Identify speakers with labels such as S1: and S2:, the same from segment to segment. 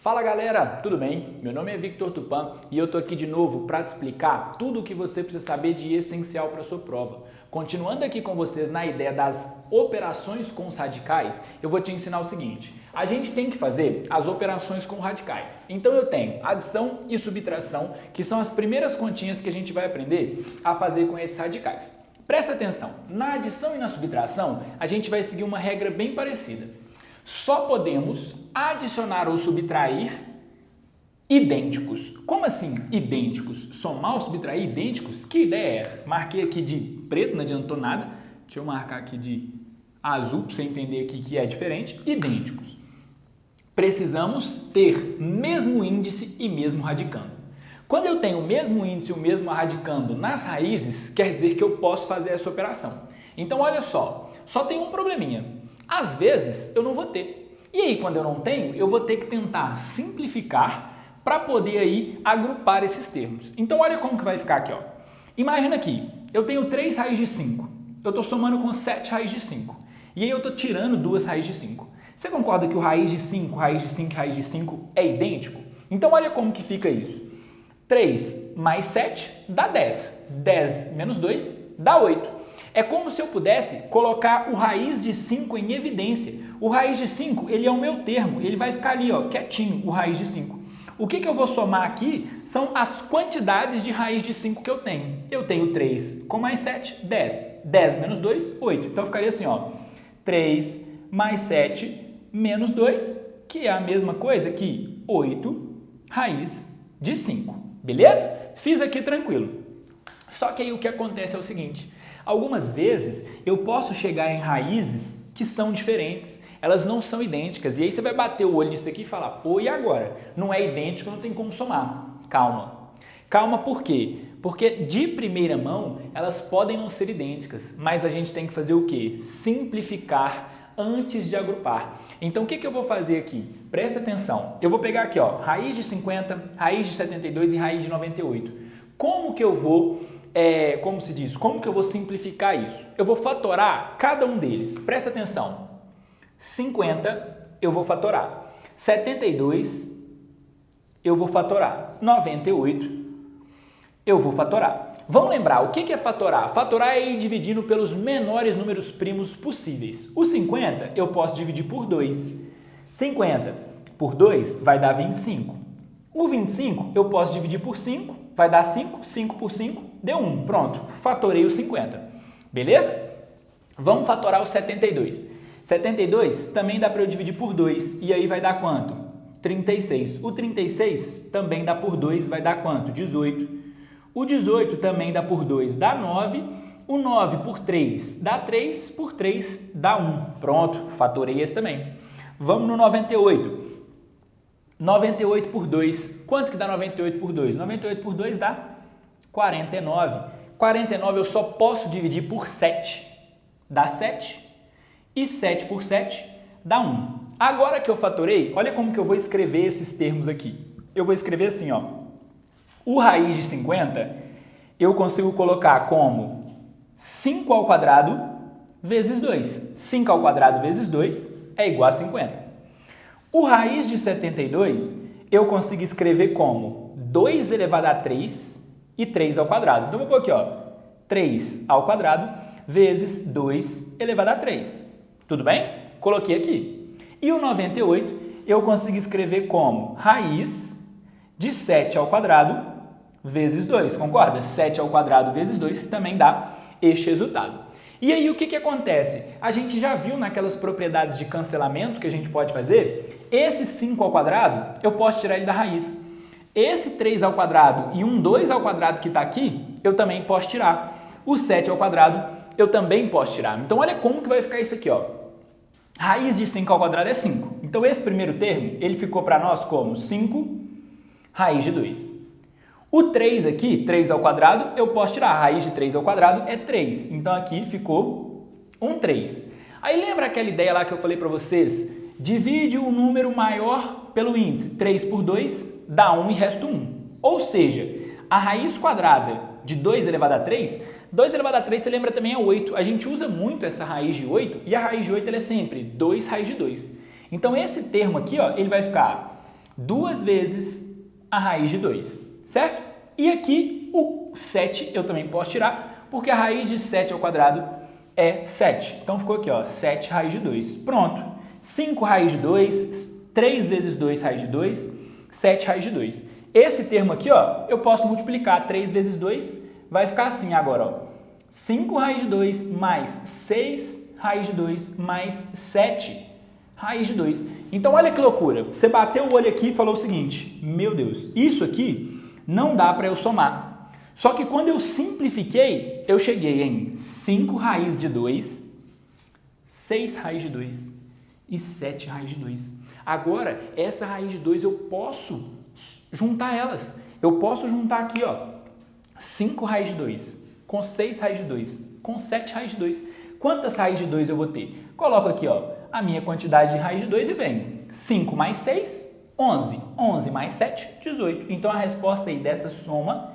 S1: Fala galera, tudo bem? Meu nome é Victor Tupã e eu tô aqui de novo para te explicar tudo o que você precisa saber de essencial para sua prova. Continuando aqui com vocês na ideia das operações com os radicais, eu vou te ensinar o seguinte: a gente tem que fazer as operações com radicais. Então eu tenho adição e subtração, que são as primeiras continhas que a gente vai aprender a fazer com esses radicais. Presta atenção, na adição e na subtração a gente vai seguir uma regra bem parecida. Só podemos adicionar ou subtrair idênticos. Como assim idênticos? Somar ou subtrair idênticos? Que ideia é essa? Marquei aqui de preto, não adiantou nada. Deixa eu marcar aqui de azul para você entender aqui que é diferente. Idênticos. Precisamos ter mesmo índice e mesmo radicando. Quando eu tenho o mesmo índice e o mesmo radicando nas raízes, quer dizer que eu posso fazer essa operação. Então olha só tem um probleminha. Às vezes eu não vou ter. E aí, quando eu não tenho, eu vou ter que tentar simplificar para poder aí agrupar esses termos. Então, olha como que vai ficar aqui, ó. Imagina aqui, eu tenho 3 raízes de 5. Eu estou somando com 7 raízes de 5. E aí eu estou tirando 2 raízes de 5. Você concorda que o raiz de 5, raiz de 5 e raiz de 5 é idêntico? Então, olha como que fica isso. 3 mais 7 dá 10. 10 menos 2 dá 8. É como se eu pudesse colocar o raiz de 5 em evidência. O raiz de 5, ele é o meu termo, ele vai ficar ali, ó, quietinho, o raiz de 5. O que eu vou somar aqui são as quantidades de raiz de 5 que eu tenho. Eu tenho 3 com mais 7, 10. 10 menos 2, 8. Então ficaria assim, ó, 3 mais 7 menos 2, que é a mesma coisa que 8 raiz de 5. Beleza? Fiz aqui tranquilo. Só que aí o que acontece é o seguinte: algumas vezes eu posso chegar em raízes que são diferentes, elas não são idênticas, e aí você vai bater o olho nisso aqui e falar, pô, e agora? Não é idêntico, não tem como somar. Calma. Calma por quê? Porque de primeira mão elas podem não ser idênticas, mas a gente tem que fazer o quê? Simplificar antes de agrupar. Então o que eu vou fazer aqui? Presta atenção. Eu vou pegar aqui, ó, raiz de 50, raiz de 72 e raiz de 98. Como que eu vou... como se diz? Como que eu vou simplificar isso? Eu vou fatorar cada um deles. Presta atenção. 50 eu vou fatorar. 72 eu vou fatorar. 98 eu vou fatorar. Vamos lembrar, o que é fatorar? Fatorar é ir dividindo pelos menores números primos possíveis. O 50 eu posso dividir por 2. 50 por 2 vai dar 25. O 25 eu posso dividir por 5, vai dar 5. 5 por 5 deu 1. Pronto, fatorei o 50. Beleza? Vamos fatorar o 72. 72 também dá para eu dividir por 2. E aí vai dar quanto? 36. O 36 também dá por 2, vai dar quanto? 18. O 18 também dá por 2, dá 9. O 9 por 3 dá 3, por 3 dá 1. Pronto, fatorei esse também. Vamos no 98. 98 por 2. Quanto que dá 98 por 2? 98 por 2 dá 49. 49 eu só posso dividir por 7. Dá 7. E 7 por 7 dá 1. Agora que eu fatorei, olha como que eu vou escrever esses termos aqui. Eu vou escrever assim, ó. O raiz de 50 eu consigo colocar como 5 ao quadrado vezes 2. 5 ao quadrado vezes 2 é igual a 50. O raiz de 72 eu consigo escrever como 2 elevado a 3 e 3 ao quadrado. Então, eu vou pôr aqui, ó, 3 ao quadrado vezes 2 elevado a 3. Tudo bem? Coloquei aqui. E o 98 eu consigo escrever como raiz de 7 ao quadrado vezes 2. Concorda? 7 ao quadrado vezes 2 também dá este resultado. E aí, o que acontece? A gente já viu naquelas propriedades de cancelamento que a gente pode fazer, esse 5 ao quadrado, eu posso tirar ele da raiz. Esse 3 ao quadrado e um 2 ao quadrado que está aqui, eu também posso tirar. O 7 ao quadrado, eu também posso tirar. Então, olha como que vai ficar isso aqui, ó. Raiz de 5 ao quadrado é 5. Então, esse primeiro termo, ele ficou para nós como 5 raiz de 2. O 3 aqui, 3 ao quadrado, eu posso tirar. A raiz de 3 ao quadrado é 3. Então, aqui ficou um 3. Aí, lembra aquela ideia lá que eu falei para vocês? Divide o número maior pelo índice. 3 por 2 dá 1 e resta 1. Ou seja, a raiz quadrada de 2 elevado a 3, 2 elevado a 3, você lembra também é 8. A gente usa muito essa raiz de 8 e a raiz de 8 ela é sempre 2 raiz de 2. Então, esse termo aqui, ó, ele vai ficar 2 vezes a raiz de 2, certo? E aqui o 7 eu também posso tirar, porque a raiz de 7 ao quadrado é 7. Então ficou aqui, ó, 7 raiz de 2. Pronto. 5 raiz de 2, 3 vezes 2 raiz de 2, 7 raiz de 2. Esse termo aqui, ó, eu posso multiplicar 3 vezes 2, vai ficar assim agora, ó. 5 raiz de 2 mais 6 raiz de 2 mais 7 raiz de 2. Então olha que loucura. Você bateu o olho aqui e falou o seguinte: meu Deus, isso aqui não dá para eu somar. Só que quando eu simplifiquei, eu cheguei em 5 raiz de 2, 6 raiz de 2 e 7 raiz de 2. Agora, essa raiz de 2 eu posso juntar elas. Eu posso juntar aqui, ó, 5 raiz de 2 com 6 raiz de 2 com 7 raiz de 2. Quantas raízes de 2 eu vou ter? Coloco aqui, ó, a minha quantidade de raiz de 2 e vem 5 mais 6, 11. 11 mais 7, 18. Então, a resposta aí dessa soma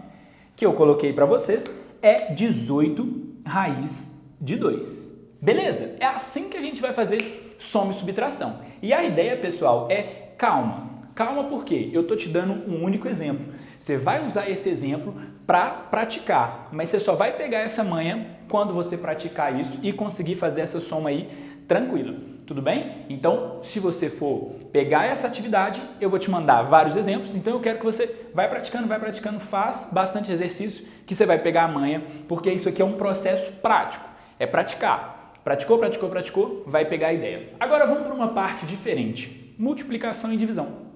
S1: que eu coloquei para vocês é 18 raiz de 2. Beleza? É assim que a gente vai fazer soma e subtração. E a ideia, pessoal, é calma. Calma porque eu estou te dando um único exemplo. Você vai usar esse exemplo para praticar, mas você só vai pegar essa manha quando você praticar isso e conseguir fazer essa soma aí tranquila. Tudo bem? Então, se você for pegar essa atividade, eu vou te mandar vários exemplos. Então, eu quero que você vai praticando, faz bastante exercício que você vai pegar a manha, porque isso aqui é um processo prático. É praticar. Praticou, vai pegar a ideia. Agora, vamos para uma parte diferente. Multiplicação e divisão.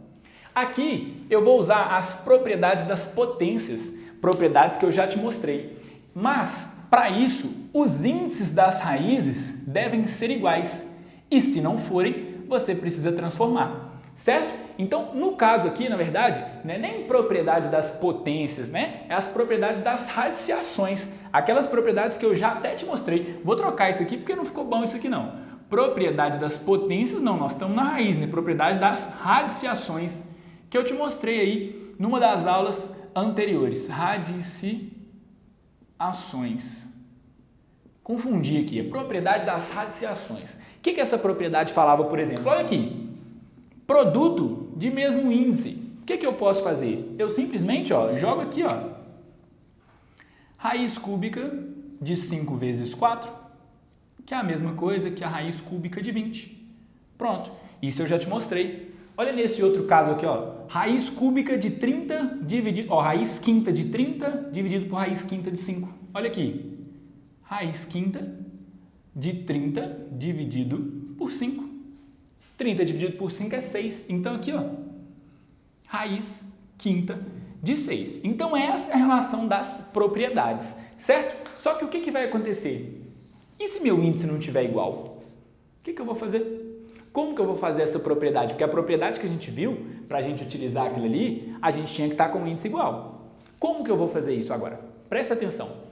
S1: Aqui, eu vou usar as propriedades das potências, propriedades que eu já te mostrei. Mas, para isso, os índices das raízes devem ser iguais. E se não forem, você precisa transformar, certo? Então, no caso aqui, na verdade, não é nem propriedade das potências, né? É as propriedades das radiciações, aquelas propriedades que eu já até te mostrei. Vou trocar isso aqui porque não ficou bom isso aqui não. Propriedade das potências, não, nós estamos na raiz, né? Propriedade das radiciações, que eu te mostrei aí numa das aulas anteriores. Radiciações. Confundi aqui, a propriedade das radiciações. O que essa propriedade falava, por exemplo? Olha aqui, produto de mesmo índice. O que eu posso fazer? Eu simplesmente, ó, jogo aqui, ó, raiz cúbica de 5 vezes 4, que é a mesma coisa que a raiz cúbica de 20. Pronto, isso eu já te mostrei. Olha nesse outro caso aqui, ó, raiz cúbica de 30 dividido, ó, raiz quinta de 30 dividido por raiz quinta de 5. Olha aqui, raiz quinta de 30 dividido por 5. 30 dividido por 5 é 6. Então, aqui, ó, raiz quinta de 6. Então, essa é a relação das propriedades, certo? Só que o que vai acontecer? E se meu índice não estiver igual? O que eu vou fazer? Como que eu vou fazer essa propriedade? Porque a propriedade que a gente viu, para a gente utilizar aquilo ali, a gente tinha que estar com o índice igual. Como que eu vou fazer isso agora? Presta atenção.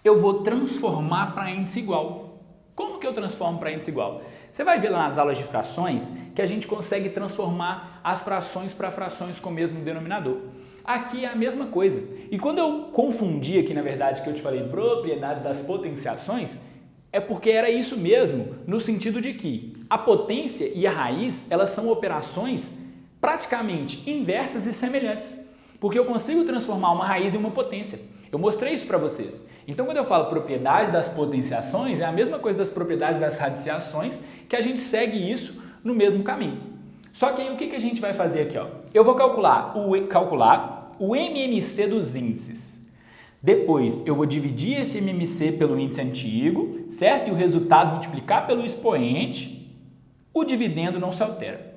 S1: Eu vou transformar para índice igual. Como que eu transformo para índice igual? Você vai ver lá nas aulas de frações que a gente consegue transformar as frações para frações com o mesmo denominador. Aqui é a mesma coisa. E quando eu confundi aqui, na verdade, que eu te falei propriedades das potenciações, é porque era isso mesmo, no sentido de que a potência e a raiz, elas são operações praticamente inversas e semelhantes, porque eu consigo transformar uma raiz em uma potência. Eu mostrei isso para vocês. Então, quando eu falo propriedade das potenciações, é a mesma coisa das propriedades das radiciações, que a gente segue isso no mesmo caminho. Só que aí o que a gente vai fazer aqui? Ó? Eu vou calcular o MMC dos índices. Depois, eu vou dividir esse MMC pelo índice antigo, certo? E o resultado multiplicar pelo expoente, o dividendo não se altera.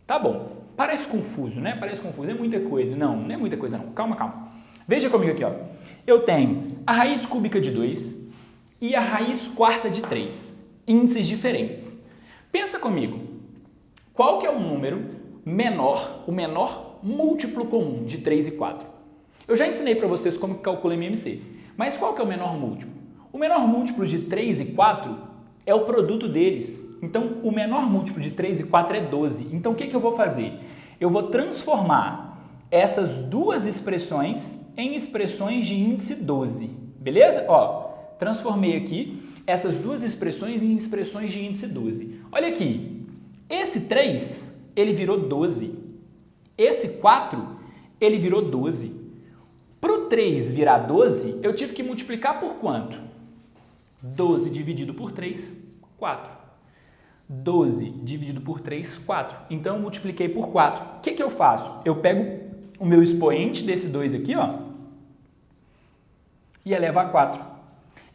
S1: Tá bom. Parece confuso, né? Parece confuso. É muita coisa. Não é muita coisa não. Calma. Veja comigo aqui, ó. Eu tenho a raiz cúbica de 2 e a raiz quarta de 3. Índices diferentes. Pensa comigo. Qual que é o número menor, o menor múltiplo comum de 3 e 4? Eu já ensinei para vocês como que calcula MMC, mas qual que é o menor múltiplo? O menor múltiplo de 3 e 4 é o produto deles. Então, o menor múltiplo de 3 e 4 é 12. Então, o que eu vou fazer? Eu vou transformar essas duas expressões em expressões de índice 12. Beleza? Ó, transformei aqui essas duas expressões em expressões de índice 12. Olha aqui, esse 3, ele virou 12. Esse 4, ele virou 12. Para o 3 virar 12, eu tive que multiplicar por quanto? 12 dividido por 3, 4. 12 dividido por 3, 4. Então, eu multipliquei por 4. O que eu faço? Eu pego o meu expoente desse 2 aqui, ó, e elevo a 4.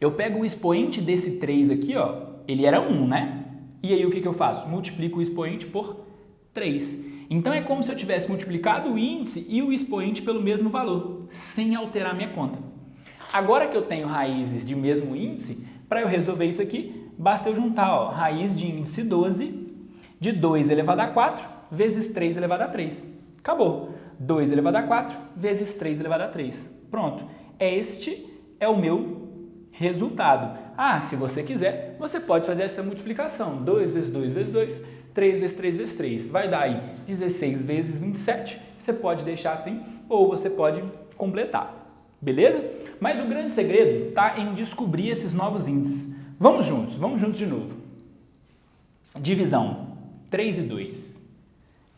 S1: Eu pego o expoente desse 3 aqui, ó, ele era 1, né? E aí, o que eu faço? Multiplico o expoente por 3. Então, é como se eu tivesse multiplicado o índice e o expoente pelo mesmo valor, sem alterar minha conta. Agora que eu tenho raízes de mesmo índice, para eu resolver isso aqui, basta eu juntar, ó, raiz de índice 12 de 2 elevado a 4 vezes 3 elevado a 3. Acabou. 2 elevado a 4 vezes 3 elevado a 3. Pronto. Este é o meu resultado. Ah, se você quiser, você pode fazer essa multiplicação. 2 vezes 2 vezes 2, 3 vezes 3 vezes 3. Vai dar aí 16 vezes 27. Você pode deixar assim ou você pode completar. Beleza? Mas o grande segredo está em descobrir esses novos índices. Vamos juntos de novo. Divisão, 3 e 2.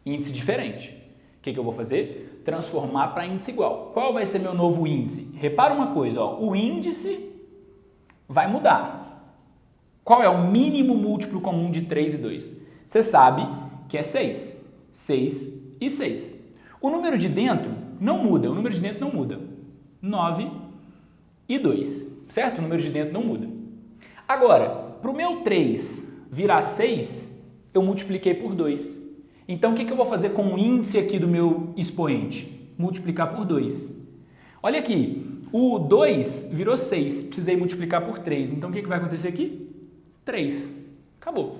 S1: Índice diferente. O que eu vou fazer? Transformar para índice igual. Qual vai ser meu novo índice? Repara uma coisa, ó, o índice vai mudar. Qual é o mínimo múltiplo comum de 3 e 2? Você sabe que é 6. 6 e 6. O número de dentro não muda. 9 e 2, certo? O número de dentro não muda. Agora, para o meu 3 virar 6, eu multipliquei por 2. Então, o que eu vou fazer com o índice aqui do meu expoente? Multiplicar por 2. Olha aqui, o 2 virou 6, precisei multiplicar por 3. Então, o que vai acontecer aqui? 3. Acabou.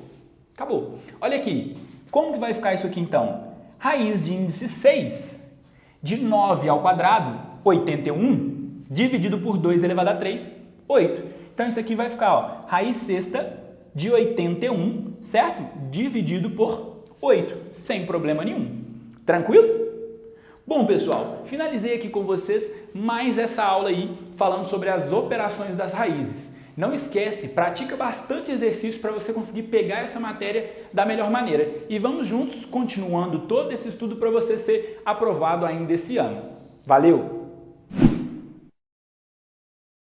S1: Olha aqui, como que vai ficar isso aqui então? Raiz de índice 6, de 9 ao quadrado, 81, dividido por 2 elevado a 3, 8. Então, isso aqui vai ficar, ó, raiz sexta de 81, certo? Dividido por 8, sem problema nenhum. Tranquilo? Bom, pessoal, finalizei aqui com vocês mais essa aula aí, falando sobre as operações das raízes. Não esquece, pratica bastante exercício para você conseguir pegar essa matéria da melhor maneira. E vamos juntos, continuando todo esse estudo para você ser aprovado ainda esse ano. Valeu!